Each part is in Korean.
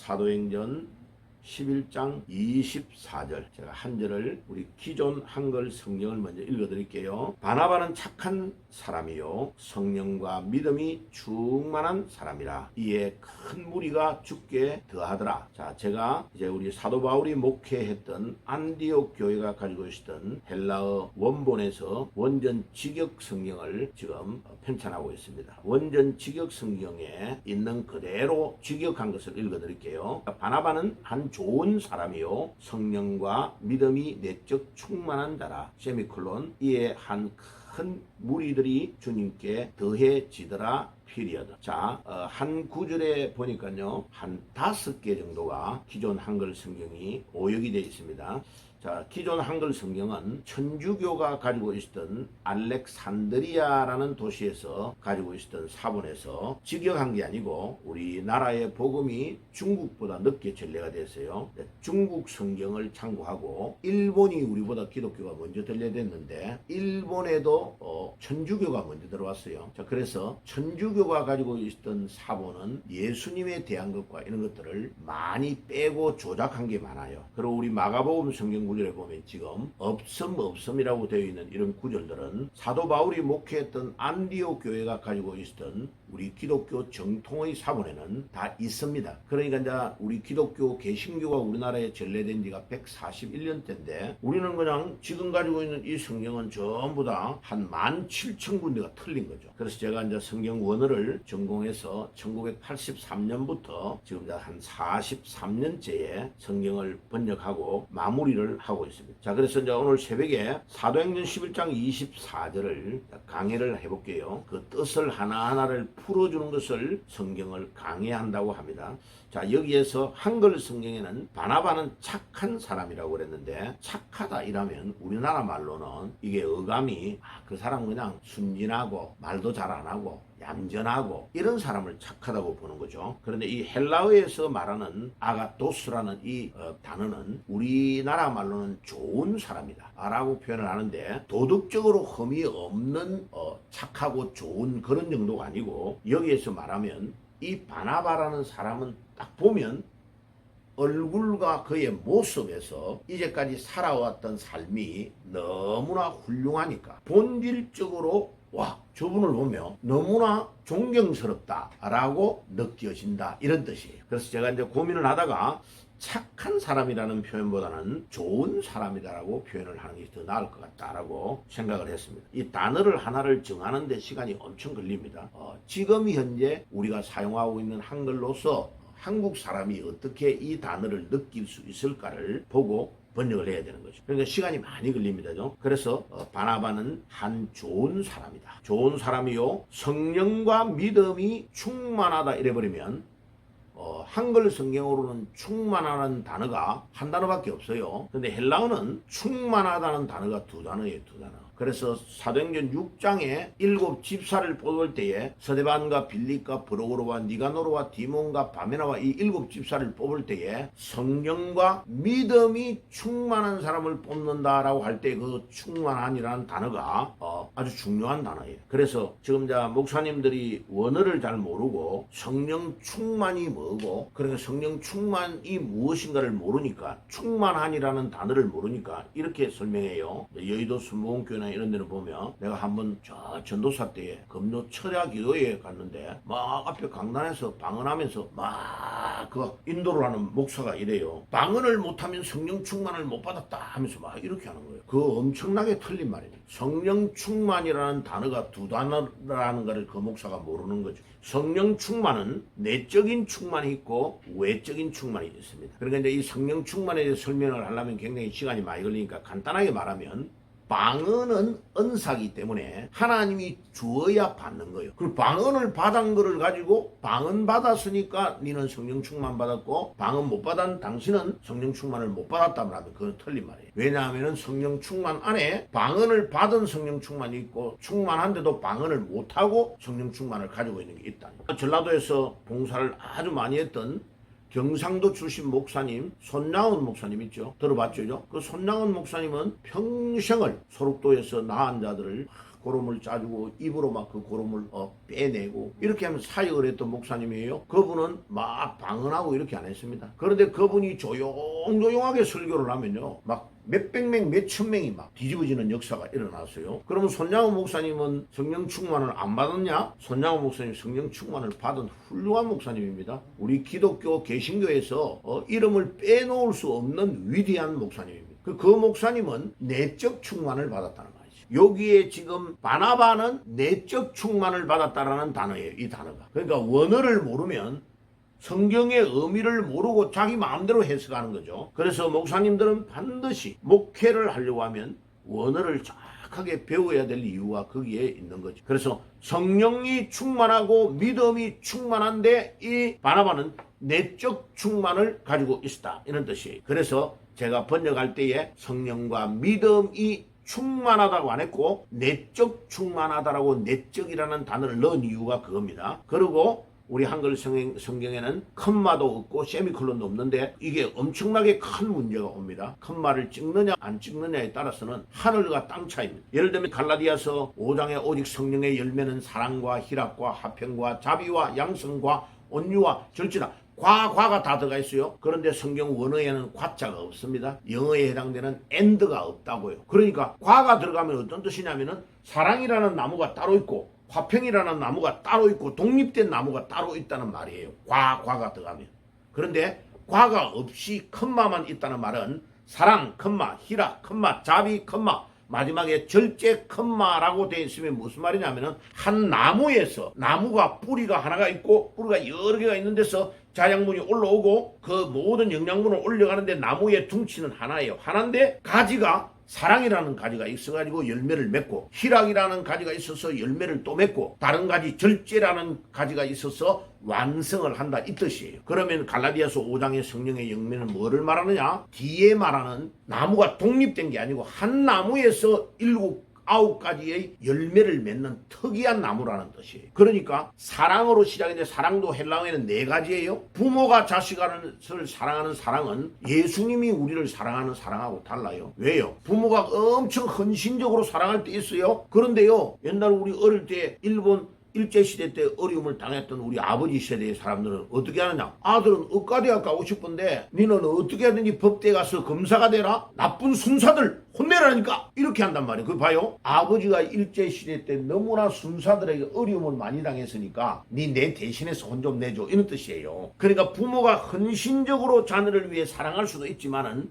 사도행전 11장 24절, 제가 한 절을 우리 기존 한글 성경을 먼저 읽어드릴게요. 바나바는 착한 사람이요 성령과 믿음이 충만한 사람이라. 이에 큰 무리가 죽게 더하더라. 자, 제가 이제 우리 사도 바울이 목회했던 안디옥 교회가 가지고 있었던 헬라어 원본에서 원전 직역 성경을 지금 편찬하고 있습니다. 원전 직역 성경에 있는 그대로 직역한 것을 읽어드릴게요. 바나바는 한 좋은 사람이요 성령과 믿음이 내적 충만한 자라. 세미콜론. 이에 한 큰 무리들이 주님께 더해지더라. 피리어드. 자, 한 구절에 보니까요 한 5개 정도가 기존 한글 성경이 오역이 되어 있습니다. 자, 기존 한글 성경은 천주교가 가지고 있었던 알렉산드리아라는 도시에서 가지고 있었던 사본에서 직역한 게 아니고 우리나라의 복음이 중국보다 늦게 전래가 됐어요. 중국 성경을 참고하고 일본이 우리보다 기독교가 먼저 전래됐는데 일본에도 천주교가 먼저 들어왔어요. 자, 그래서 천주교가 가지고 있었던 사본은 예수님에 대한 것과 이런 것들을 많이 빼고 조작한 게 많아요. 그리고 우리 마가복음 성경 구절에 보면 지금 없음이라고 되어 있는 이런 구절들은 사도 바울이 목회했던 안디옥 교회가 가지고 있었던 우리 기독교 정통의 사본에는 다 있습니다. 그러니까 이제 우리 기독교 개신교가 우리나라에 전래된 지가 141년대인데 우리는 그냥 지금 가지고 있는 이 성경은 전부 다 한 17,000군데가 틀린 거죠. 그래서 제가 이제 성경 원어를 전공해서 1983년부터 지금 한 43년째에 성경을 번역하고 마무리를 하고 있습니다. 자, 그래서 이제 오늘 새벽에 사도행전 11장 24절을 강해를 해볼게요. 그 뜻을 하나하나를 풀어주는 것을 성경을 강해한다고 합니다. 자, 여기에서 한글 성경에는 바나바는 착한 사람이라고 그랬는데 착하다 이라면 우리나라 말로는 이게 어감이 그 사람 그냥 순진하고 말도 잘 안 하고 얌전하고 이런 사람을 착하다고 보는 거죠. 그런데 이 헬라어에서 말하는 아가토스라는 이 단어는 우리나라 말로는 좋은 사람이다 라고 표현을 하는데 도덕적으로 흠이 없는 착하고 좋은 그런 정도가 아니고 여기에서 말하면 이 바나바라는 사람은 딱 보면 얼굴과 그의 모습에서 이제까지 살아왔던 삶이 너무나 훌륭하니까 본질적으로 와, 저분을 보면 너무나 존경스럽다라고 느껴진다 이런 뜻이에요. 그래서 제가 이제 고민을 하다가 착한 사람이라는 표현보다는 좋은 사람이다라고 표현을 하는 게 더 나을 것 같다라고 생각을 했습니다. 이 단어를 하나를 정하는 데 시간이 엄청 걸립니다. 지금 현재 우리가 사용하고 있는 한글로서 한국 사람이 어떻게 이 단어를 느낄 수 있을까를 보고 번역을 해야 되는 거죠. 그러니까 시간이 많이 걸립니다. 그래서 바나바는 한 좋은 사람이다. 좋은 사람이요 성령과 믿음이 충만하다 이래버리면 한글 성경으로는 충만하는 단어가 한 단어밖에 없어요. 근데 헬라어는 충만하다는 단어가 두 단어예요. 두 단어. 그래서 사도행전 6장에 7 집사를 뽑을 때에 서데반과 빌립과 브로고로와 니가노르와 디몬과 바메나와 이 7 집사를 뽑을 때에 성령과 믿음이 충만한 사람을 뽑는다라고 할 때 그 충만한이라는 단어가 아주 중요한 단어예요. 그래서 지금 목사님들이 원어를 잘 모르고 성령 충만이 뭐고 그러니까 성령 충만이 무엇인가를 모르니까 충만한이라는 단어를 모르니까 이렇게 설명해요. 여의도 순복음교회나 이런 데는 보면 내가 한번 저 전도사 때에 금요 철야 기도회에 갔는데 막 앞에 강단에서 방언하면서 막 그 인도를 하는 목사가 이래요. 방언을 못하면 성령 충만을 못 받았다 하면서 막 이렇게 하는 거예요. 그 엄청나게 틀린 말입니다. 성령 충만이라는 단어가 두 단어라는 것을 그 목사가 모르는 거죠. 성령 충만은 내적인 충만이 있고 외적인 충만이 있습니다. 그러니까 이제 이 성령 충만에 대해서 설명을 하려면 굉장히 시간이 많이 걸리니까 간단하게 말하면 방언은 은사기 때문에 하나님이 주어야 받는 거예요. 그리고 방언을 받은 거를 가지고 방언 받았으니까 니는 성령 충만 받았고 방언 못 받은 당신은 성령 충만을 못 받았다면 하면 그건 틀린 말이에요. 왜냐하면 성령 충만 안에 방언을 받은 성령 충만이 있고 충만한데도 방언을 못하고 성령 충만을 가지고 있는 게 있다. 전라도에서 봉사를 아주 많이 했던 경상도 출신 목사님 손나은 목사님 있죠. 들어봤죠? 그 손나은 목사님은 평생을 소록도에서 나은 자들을 고름을 짜주고 입으로 막 그 고름을 빼내고 이렇게 하면 사역을 했던 목사님이에요. 그분은 막 방언하고 이렇게 안 했습니다. 그런데 그분이 조용조용하게 설교를 하면요, 막 몇백 명, 몇천 명이 막 뒤집어지는 역사가 일어났어요. 그러면 손양호 목사님은 성령 충만을 안 받았냐? 손양호 목사님 성령 충만을 받은 훌륭한 목사님입니다. 우리 기독교 개신교에서 이름을 빼놓을 수 없는 위대한 목사님입니다. 그 목사님은 내적 충만을 받았다는 말이죠. 여기에 지금 바나바는 내적 충만을 받았다라는 단어예요. 이 단어가. 그러니까 원어를 모르면 성경의 의미를 모르고 자기 마음대로 해석하는 거죠. 그래서 목사님들은 반드시 목회를 하려고 하면 원어를 정확하게 배워야 될 이유가 거기에 있는 거죠. 그래서 성령이 충만하고 믿음이 충만한데 이 바나바는 내적 충만을 가지고 있었다, 이런 뜻이에요. 그래서 제가 번역할 때에 성령과 믿음이 충만하다고 안 했고 내적 충만하다라고 내적이라는 단어를 넣은 이유가 그겁니다. 그리고 우리 한글 성경에는 컴마도 없고 세미콜론도 없는데 이게 엄청나게 큰 문제가 옵니다. 컴마를 찍느냐 안 찍느냐에 따라서는 하늘과 땅 차이입니다. 예를 들면 갈라디아서 5장에 오직 성령의 열매는 사랑과 희락과 화평과 자비와 양성과 온유와 절제다. 과가 다 들어가 있어요. 그런데 성경 원어에는 과자가 없습니다. 영어에 해당되는 and가 없다고요. 그러니까 과가 들어가면 어떤 뜻이냐면은 사랑이라는 나무가 따로 있고 화평이라는 나무가 따로 있고 독립된 나무가 따로 있다는 말이에요. 과가 들어가면. 그런데 과가 없이 컴마만 있다는 말은 사랑, 컴마, 희락, 컴마, 자비, 컴마, 마지막에 절제 컴마라고 되어 있으면 무슨 말이냐면은 한 나무에서 나무가 뿌리가 하나가 있고 뿌리가 여러 개가 있는 데서 자양분이 올라오고 그 모든 영양분을 올려가는데 나무의 둥치는 하나예요. 하나인데 가지가 사랑이라는 가지가 있어가지고 열매를 맺고 희락이라는 가지가 있어서 열매를 또 맺고 다른 가지 절제라는 가지가 있어서 완성을 한다, 이 뜻이에요. 그러면 갈라디아서 5장의 성령의 열매는 뭐를 말하느냐? 뒤에 말하는 나무가 독립된 게 아니고 한 나무에서 9가지의 열매를 맺는 특이한 나무라는 뜻이에요. 그러니까 사랑으로 시작인데 사랑도 헬라어에는 4가지예요. 부모가 자식을 사랑하는 사랑은 예수님이 우리를 사랑하는 사랑하고 달라요. 왜요? 부모가 엄청 헌신적으로 사랑할 때 있어요. 그런데요, 옛날 우리 어릴 때 일본 일제시대 때 어려움을 당했던 우리 아버지 세대의 사람들은 어떻게 하느냐? 아들은 의과대학 가고 싶은데 니는 어떻게 하든지 법대 가서 검사가 되라? 나쁜 순사들 혼내라니까! 이렇게 한단 말이에요. 그거 봐요. 아버지가 일제시대 때 너무나 순사들에게 어려움을 많이 당했으니까 니 내 대신해서 혼 좀 내줘, 이런 뜻이에요. 그러니까 부모가 헌신적으로 자녀를 위해 사랑할 수도 있지만은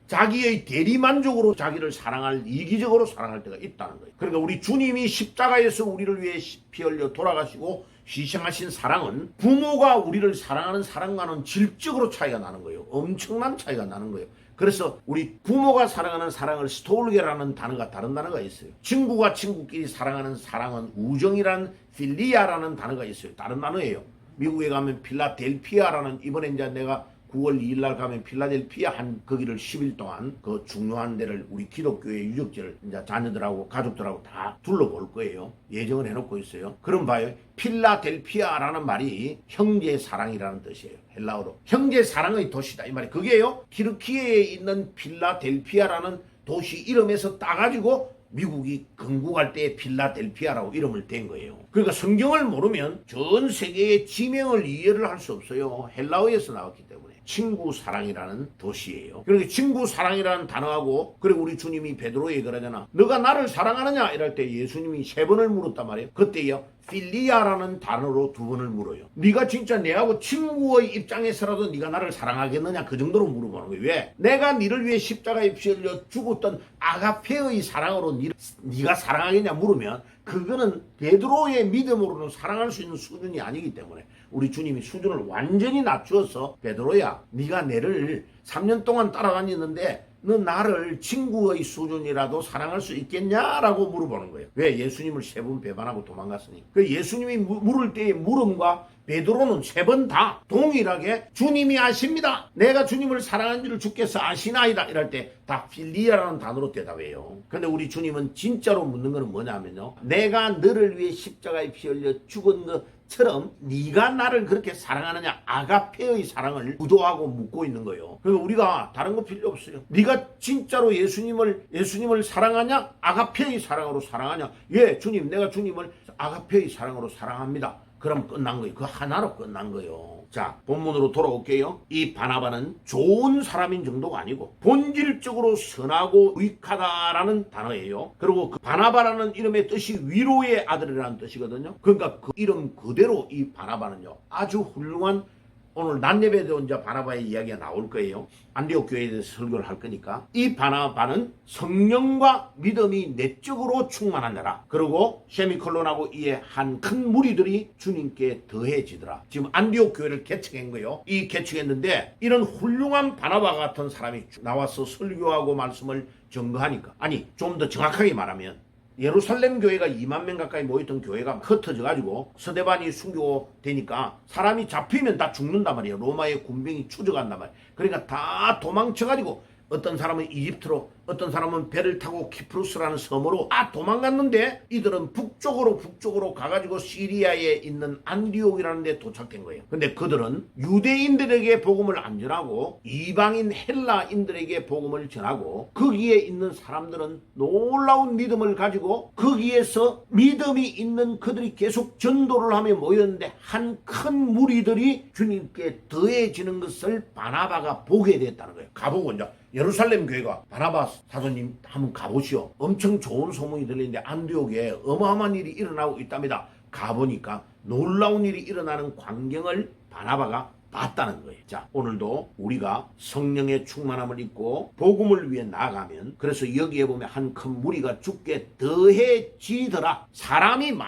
자기의 대리만족으로 자기를 사랑할, 이기적으로 사랑할 때가 있다는 거예요. 그러니까 우리 주님이 십자가에서 우리를 위해 피 흘려 돌아가시고 희생하신 사랑은 부모가 우리를 사랑하는 사랑과는 질적으로 차이가 나는 거예요. 엄청난 차이가 나는 거예요. 그래서 우리 부모가 사랑하는 사랑을 스톨게라는 단어가 다른 단어가 있어요. 친구가 친구끼리 사랑하는 사랑은 우정이란 필리아라는 단어가 있어요. 다른 단어예요. 미국에 가면 필라델피아라는, 이번에 이제 내가 9월 2일 날 가면 필라델피아 거기를 10일 동안 그 중요한 데를 우리 기독교의 유적지를 이제 자녀들하고 가족들하고 다 둘러볼 거예요. 예정을 해놓고 있어요. 그럼 봐요. 필라델피아라는 말이 형제 사랑이라는 뜻이에요. 헬라어로. 형제 사랑의 도시다, 이 말이. 그게요, 튀르키예에 있는 필라델피아라는 도시 이름에서 따가지고 미국이 건국할 때 필라델피아라고 이름을 댄 거예요. 그러니까 성경을 모르면 전 세계의 지명을 이해를 할 수 없어요. 헬라어에서 나왔기 때문에. 친구 사랑이라는 도시예요. 그러니까 친구 사랑이라는 단어하고, 그리고 우리 주님이 베드로에게 그러잖아. 너가 나를 사랑하느냐? 이럴 때 예수님이 3번을 물었단 말이에요. 그때요, 필리아라는 단어로 2번을 물어요. 네가 진짜 내하고 친구의 입장에서라도 네가 나를 사랑하겠느냐? 그 정도로 물어보는 거예요. 왜? 내가 네를 위해 십자가에 피 흘려 죽었던 아가페의 사랑으로 네가 사랑하겠냐 물으면 그거는 베드로의 믿음으로는 사랑할 수 있는 수준이 아니기 때문에 우리 주님이 수준을 완전히 낮추어서 베드로야, 네가 내를 3년 동안 따라다녔는데 너 나를 친구의 수준이라도 사랑할 수 있겠냐라고 물어보는 거예요. 왜? 예수님을 3번 배반하고 도망갔으니. 그 예수님이 물을 때의 물음과 베드로는 3번 다 동일하게 주님이 아십니다. 내가 주님을 사랑한 줄을 주께서 아시나이다. 이럴 때 다 필리아라는 단어로 대답해요. 근데 우리 주님은 진짜로 묻는 거는 뭐냐면요, 내가 너를 위해 십자가에 피 흘려 죽은 거 처럼 네가 나를 그렇게 사랑하느냐, 아가페의 사랑을 구조하고 묻고 있는 거예요. 그러니까 우리가 다른 거 필요 없어요. 네가 진짜로 예수님을 사랑하냐, 아가페의 사랑으로 사랑하냐. 예, 주님, 내가 주님을 아가페의 사랑으로 사랑합니다. 그럼 끝난 거예요. 그 하나로 끝난 거예요. 자, 본문으로 돌아올게요. 이 바나바는 좋은 사람인 정도가 아니고 본질적으로 선하고 유익하다라는 단어예요. 그리고 그 바나바라는 이름의 뜻이 위로의 아들이라는 뜻이거든요. 그러니까 그 이름 그대로 이 바나바는요, 아주 훌륭한, 오늘 낮 예배에도 이제 바나바의 이야기가 나올 거예요. 안디옥 교회에 대해서 설교를 할 거니까. 이 바나바는 성령과 믿음이 내적으로 충만한 자라. 그리고 세미콜론하고 이에 한 큰 무리들이 주님께 더해지더라. 지금 안디옥 교회를 개척한 거예요. 이 개척했는데 이런 훌륭한 바나바 같은 사람이 나와서 설교하고 말씀을 전거하니까, 아니 좀 더 정확하게 말하면 예루살렘 교회가 2만 명 가까이 모였던 교회가 흩어져가지고 서대반이 순교되니까 사람이 잡히면 다 죽는단 말이에요. 로마의 군병이 추적한단 말이에요. 그러니까 다 도망쳐가지고 어떤 사람은 이집트로, 어떤 사람은 배를 타고 키프루스라는 섬으로 도망갔는데 이들은 북쪽으로 가가지고 시리아에 있는 안디옥이라는 데 도착된 거예요. 근데 그들은 유대인들에게 복음을 안 전하고 이방인 헬라인들에게 복음을 전하고, 거기에 있는 사람들은 놀라운 믿음을 가지고 거기에서 믿음이 있는 그들이 계속 전도를 하며 모였는데 한 큰 무리들이 주님께 더해지는 것을 바나바가 보게 됐다는 거예요. 가보고 이제 예루살렘 교회가 바나바 사도님 한번 가보시오. 엄청 좋은 소문이 들리는데 안디옥에 어마어마한 일이 일어나고 있답니다. 가보니까 놀라운 일이 일어나는 광경을 바나바가 봤다는 거예요. 자, 오늘도 우리가 성령의 충만함을 입고 복음을 위해 나아가면, 그래서 여기에 보면 한 큰 무리가 주께 더해지더라. 사람이 막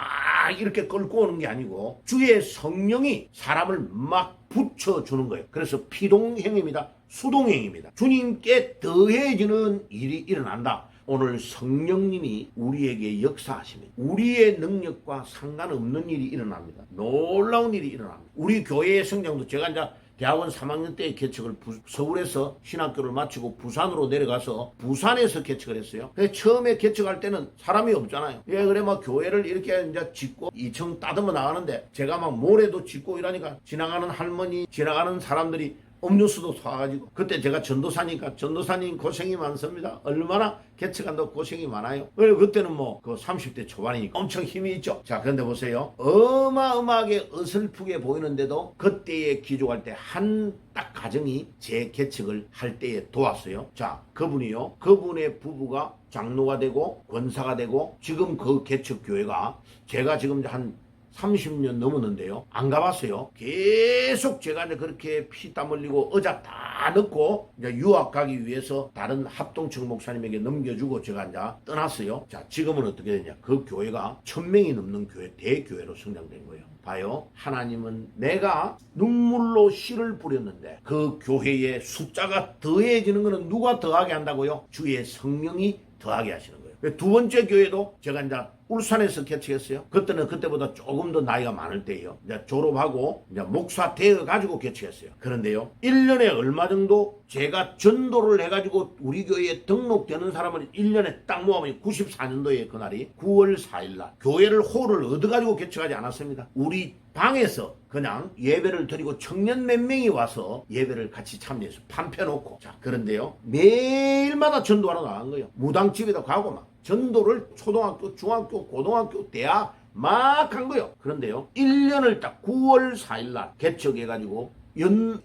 이렇게 끌고 오는 게 아니고 주의 성령이 사람을 막 붙여주는 거예요. 그래서 피동행입니다. 수동행입니다. 주님께 더해지는 일이 일어난다. 오늘 성령님이 우리에게 역사하시면 우리의 능력과 상관없는 일이 일어납니다. 놀라운 일이 일어납니다. 우리 교회의 성장도, 제가 이제 대학원 3학년 때 개척을 서울에서 신학교를 마치고 부산으로 내려가서 부산에서 개척을 했어요. 처음에 개척할 때는 사람이 없잖아요. 예, 그래 막 교회를 이렇게 이제 짓고 2층 따듬어 나가는데 제가 막 모래도 짓고 이러니까 지나가는 할머니, 지나가는 사람들이 음료수도 사가지고, 그때 제가 전도사니까 전도사님 고생이 많습니다. 얼마나 개척한다고 고생이 많아요. 그리고 그때는 뭐 그 30대 초반이니까 엄청 힘이 있죠. 자, 그런데 보세요. 어마어마하게 어설프게 보이는데도 그때에 기족할 때 한 딱 가정이 제 개척을 할 때에 도왔어요. 자, 그분이요, 그분의 부부가 장로가 되고 권사가 되고, 지금 그 개척 교회가 제가 지금 한 30년 넘었는데요. 안 가봤어요. 계속 제가 이제 그렇게 피땀 흘리고 의자 다 넣고 이제 유학 가기 위해서 다른 합동청 목사님에게 넘겨주고 제가 이제 떠났어요. 자, 지금은 어떻게 되냐. 그 교회가 1000명이 넘는 교회, 대교회로 성장된 거예요. 봐요. 하나님은 내가 눈물로 씨를 뿌렸는데 그 교회의 숫자가 더해지는 것은 누가 더하게 한다고요? 주의 성령이 더하게 하시는 거예요. 두 번째 교회도 제가 이제 울산에서 개척했어요. 그때는 그때보다 조금 더 나이가 많을 때예요. 이제 졸업하고 이제 목사 되어가지고 개척했어요. 그런데요, 1년에 얼마 정도 제가 전도를 해가지고 우리 교회에 등록되는 사람은 1년에 딱 모아보니 94년도에 그날이 9월 4일날 교회를 홀을 얻어가지고 개척하지 않았습니다. 우리 방에서 그냥 예배를 드리고 청년 몇 명이 와서 예배를 같이 참여해서 판 펴놓고, 자, 그런데요, 매일마다 전도하러 나간 거예요. 무당집에도 가고 막 전도를 초등학교, 중학교, 고등학교, 대학 막 한 거예요. 그런데요, 1년을 딱 9월 4일날 개척해가지고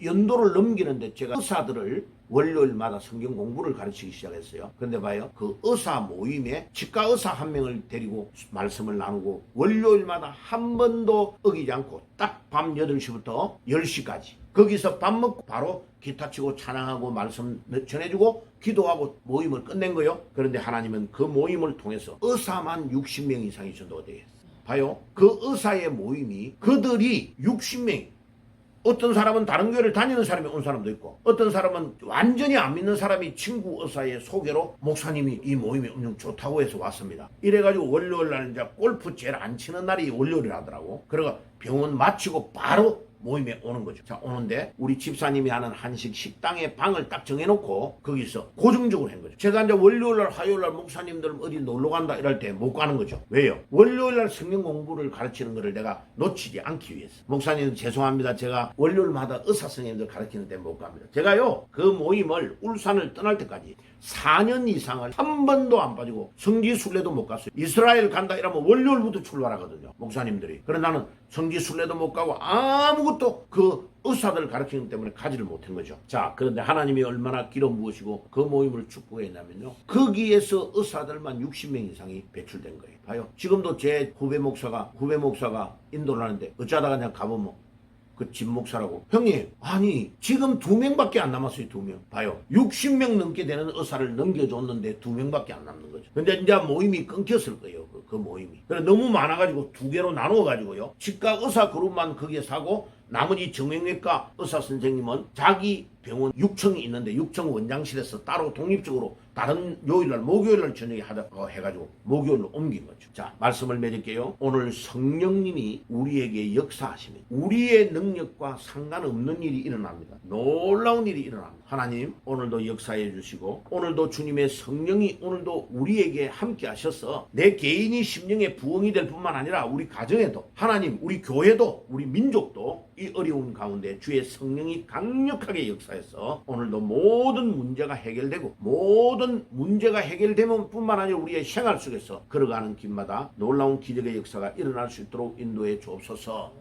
연도를 넘기는데 제가 의사들을 월요일마다 성경 공부를 가르치기 시작했어요. 그런데 봐요, 그 의사 모임에 치과 의사 한 명을 데리고 말씀을 나누고 월요일마다 한 번도 어기지 않고 딱 밤 8시부터 10시까지 거기서 밥 먹고 바로 기타 치고 찬양하고 말씀 전해주고 기도하고 모임을 끝낸 거예요. 그런데 하나님은 그 모임을 통해서 의사만 60명 이상이 전도가 되겠어요. 봐요, 그 의사의 모임이 그들이 60명, 어떤 사람은 다른 교회를 다니는 사람이 온 사람도 있고, 어떤 사람은 완전히 안 믿는 사람이 친구 의사의 소개로 목사님이 이 모임이 엄청 좋다고 해서 왔습니다. 이래가지고 월요일 날 이제 골프 제일 안 치는 날이 월요일이라더라고. 그래가 병원 마치고 바로 모임에 오는 거죠. 자, 오는데 우리 집사님이 하는 한식 식당에 방을 딱 정해놓고 거기서 고정적으로 한 거죠. 제가 이제 월요일날 화요일날 목사님들 어디 놀러 간다 이럴 때 못 가는 거죠. 왜요? 월요일날 성경 공부를 가르치는 거를 내가 놓치지 않기 위해서. 목사님 죄송합니다. 제가 월요일마다 의사 선생님들 가르치는데 못 갑니다. 제가요 그 모임을 울산을 떠날 때까지 4년 이상을 한 번도 안 빠지고 성지순례도 못 갔어요. 이스라엘 간다 이러면 월요일부터 출발하거든요. 목사님들이. 그래 나는 성지순례도 못 가고 아무것도 그 의사들 가르치는 때문에 가지를 못한 거죠. 자, 그런데 하나님이 얼마나 기름 부으시고 그 모임을 축복했냐면요. 거기에서 의사들만 60명 이상이 배출된 거예요. 봐요. 지금도 제 후배 목사가 인도를 하는데 어쩌다가 그냥 가보면 그 진 목사라고 형님 아니 지금 2명밖에 안 남았어요. 2명 봐요. 60명 넘게 되는 의사를 넘겨줬는데 2명밖에 안 남는 거죠. 근데 이제 모임이 끊겼을 거예요. 그 모임이. 그래 너무 많아가지고 2개로 나누어가지고요. 치과 의사 그룹만 거기에 사고 나머지 정형외과 의사 선생님은 자기 병원 6층이 있는데 6층 원장실에서 따로 독립적으로 다른 요일날 목요일날 저녁에 하다가 해가지고 목요일로 옮긴 거죠. 자, 말씀을 맺을게요. 오늘 성령님이 우리에게 역사하시면 우리의 능력과 상관없는 일이 일어납니다. 놀라운 일이 일어납니다. 하나님 오늘도 역사해 주시고 오늘도 주님의 성령이 오늘도 우리에게 함께 하셔서 내 개인이 심령의 부흥이 될 뿐만 아니라 우리 가정에도 하나님 우리 교회도 우리 민족도 이 어려운 가운데 주의 성령이 강력하게 역사해서 오늘도 모든 문제가 해결되고 모든 문제가 해결되면 뿐만 아니라 우리의 생활 속에서 걸어가는 길마다 놀라운 기적의 역사가 일어날 수 있도록 인도해 주옵소서.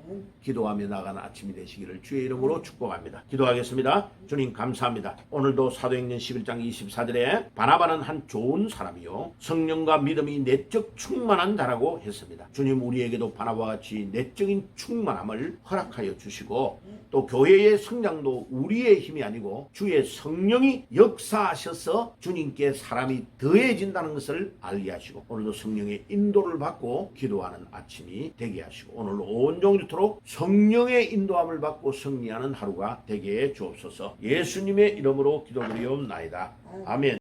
기도하며 나가는 아침이 되시기를 주의 이름으로 축복합니다. 기도하겠습니다. 주님 감사합니다. 오늘도 사도행전 11장 24절에 바나바는 한 좋은 사람이요 성령과 믿음이 내적 충만한 자라고 했습니다. 주님 우리에게도 바나바와 같이 내적인 충만함을 허락하여 주시고 또 교회의 성장도 우리의 힘이 아니고 주의 성령이 역사하셔서 주님께 사람이 더해진다는 것을 알게 하시고 오늘도 성령의 인도를 받고 기도하는 아침이 되게 하시고 오늘도 온종일토록 성령의 인도함을 받고 승리하는 하루가 되게 해 주옵소서. 예수님의 이름으로 기도드리옵나이다. 아멘.